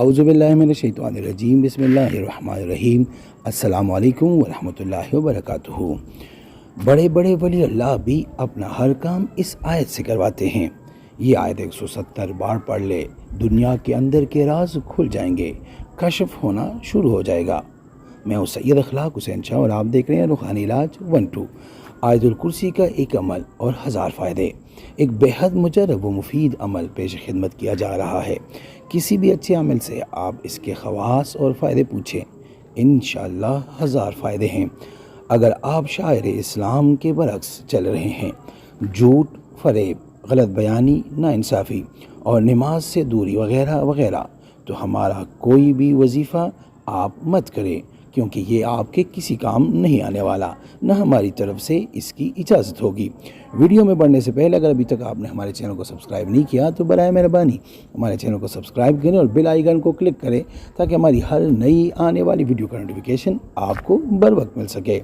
औज़ुबिल्लाहिमिनश्शैतानिर्रजीम बिस्मिल्लाहिर्रहमानिर्रहीम अस्सलामु अलैकुम वरहमतुल्लाहि वबरकातुहू। बड़े बड़े वली अल्लाह भी अपना हर काम इस आयत से करवाते हैं। ये आयत 170 बार पढ़ ले, दुनिया के अंदर के राज खुल जाएंगे, कशफ होना शुरू हो जाएगा। मैं हूँ सैयद अखलाक हुसैन शाह और आप देख रहे हैं रूहानी इलाज 1-2। आयतुल कुर्सी का एक अमल और 1000 फ़ायदे। एक बेहद मुजरब व मुफीद अमल पेश खिदमत किया जा रहा है। किसी भी अच्छे अमल से आप इसके ख़वास और फ़ायदे पूछें, इंशाअल्लाह 1000 फ़ायदे हैं। अगर आप शायर इस्लाम के बरक्स चल रहे हैं, झूठ, फ़रेब, गलत बयानी, नाइंसाफ़ी और नमाज से दूरी वग़ैरह वग़ैरह, तो हमारा कोई भी वजीफ़ा आप मत करें, क्योंकि ये आपके किसी काम नहीं आने वाला, न हमारी तरफ से इसकी इजाज़त होगी। वीडियो में बढ़ने से पहले अगर अभी तक आपने हमारे चैनल को सब्सक्राइब नहीं किया तो बराए मेहरबानी हमारे चैनल को सब्सक्राइब करें और बेल आइकन को क्लिक करें, ताकि हमारी हर नई आने वाली वीडियो का नोटिफिकेशन आपको बर वक्त मिल सके।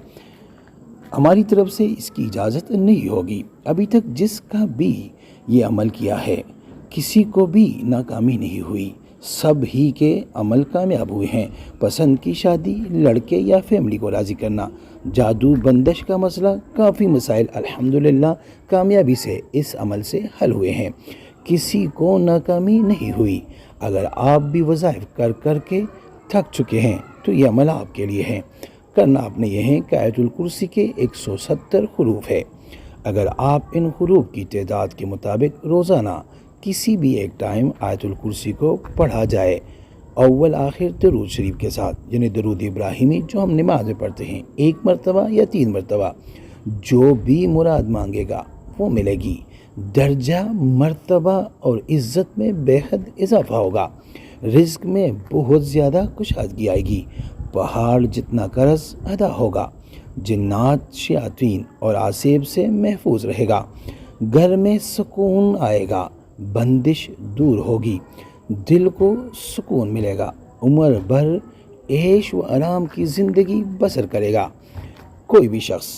हमारी तरफ से इसकी इजाज़त नहीं होगी। अभी तक जिसका भी ये अमल किया है, किसी को भी नाकामी नहीं हुई, सब ही के अमल कामयाब हुए हैं। पसंद की शादी, लड़के या फैमिली को राज़ी करना, जादू बंदिश का मसला, काफ़ी मसाइल अल्हम्दुलिल्लाह कामयाबी से इस अमल से हल हुए हैं। किसी को नाकामी नहीं हुई। अगर आप भी वज़ाइफ कर कर के थक चुके हैं तो ये अमल आपके लिए है। करना आपने ये है कि आयतुल कुर्सी के 170 हुरूफ है। अगर आप इन हुरूफ की तादाद के मुताबिक रोज़ाना किसी भी एक टाइम आयतुल कुर्सी को पढ़ा जाए, अव्वल आखिर दरूद शरीफ के साथ, यानी दरूद इब्राहिमी जो हम नमाज में पढ़ते हैं, 1 मरतबा या 3 मरतबा, जो भी मुराद मांगेगा वो मिलेगी। दर्जा, मरतबा और इज़्ज़त में बेहद इजाफा होगा। रिज़्क में बहुत ज़्यादा कुशादगी आएगी। पहाड़ जितना कर्ज अदा होगा। जिन्नात, शयातीन और आसेब से महफूज रहेगा। घर में सुकून आएगा। बंदिश दूर होगी। दिल को सुकून मिलेगा। उम्र भर ऐश व आराम की ज़िंदगी बसर करेगा। कोई भी शख्स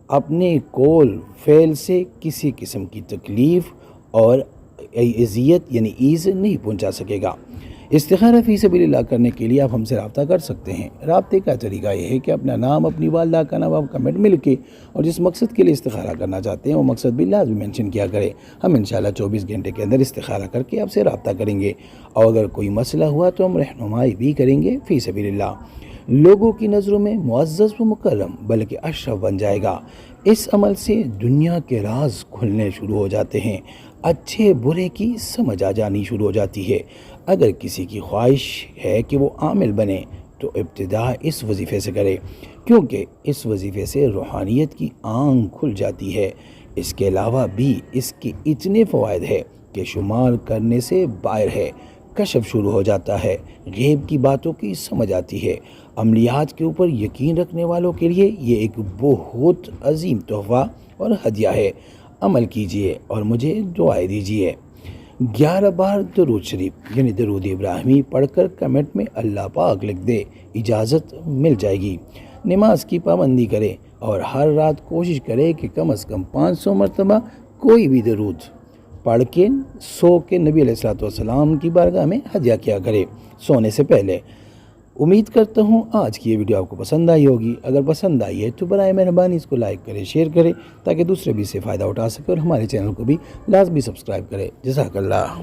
अपने कौल फ़ेल से किसी किस्म की तकलीफ़ और अज़ियत यानी ईज़ नहीं पहुंचा सकेगा। इस्तिखारा फ़ी सबीलिल्लाह करने के लिए आप हमसे रब्ता कर सकते हैं। रब्ते का तरीका यह है कि अपना नाम, अपनी वालदा का नाम, आप कमेंट में लिखे और जिस मकसद के लिए इस्तिखारा करना चाहते हैं वो मकसद भी लाज़मी मेंशन किया करें। हम इंशाअल्लाह 24 घंटे के अंदर इस्तिखारा करके आपसे रब्ता करेंगे, और अगर कोई मसला हुआ तो हम रहनुमाई भी करेंगे फ़ी सबीलिल्लाह। लोगों की नज़रों में मुअज़्ज़ज़ व मुकर्रम बल्कि अशरफ बन जाएगा। इस अमल से दुनिया के राज खुलने शुरू हो जाते हैं। अच्छे बुरे की समझ आ जानी शुरू हो जाती है। अगर किसी की ख्वाहिश है कि वो आमिल बने तो इब्तिदा इस वजीफ़े से करे, क्योंकि इस वजीफ़े से रूहानियत की आंख खुल जाती है। इसके अलावा भी इसके इतने फ़वाइद है कि शुमार करने से बाहर है। कशफ शुरू हो जाता है। गैब की बातों की समझ आती है। अमलियात के ऊपर यकीन रखने वालों के लिए ये एक बहुत अजीम तोहफ़ा और हदिया है। अमल कीजिए और मुझे दुआएं दीजिए। 11 बार दरूद शरीफ यानी दरूद इब्राहिमी पढ़कर कमेंट में अल्लाह पाक लिख दे, इजाज़त मिल जाएगी। नमाज की पाबंदी करें और हर रात कोशिश करें कि कम से कम 500 मरतबा कोई भी दरूद पढ़ के सो के नबी अलैहिस्सलाम की बारगाह में हदिया किया करे सोने से पहले। उम्मीद करता हूँ आज की ये वीडियो आपको पसंद आई होगी। अगर पसंद आई है तो बराए मेहरबानी इसको लाइक करें, शेयर करें, ताकि दूसरे भी इससे फ़ायदा उठा सके, और हमारे चैनल को भी लाज़मी सब्सक्राइब करें। जज़ाकल्लाह।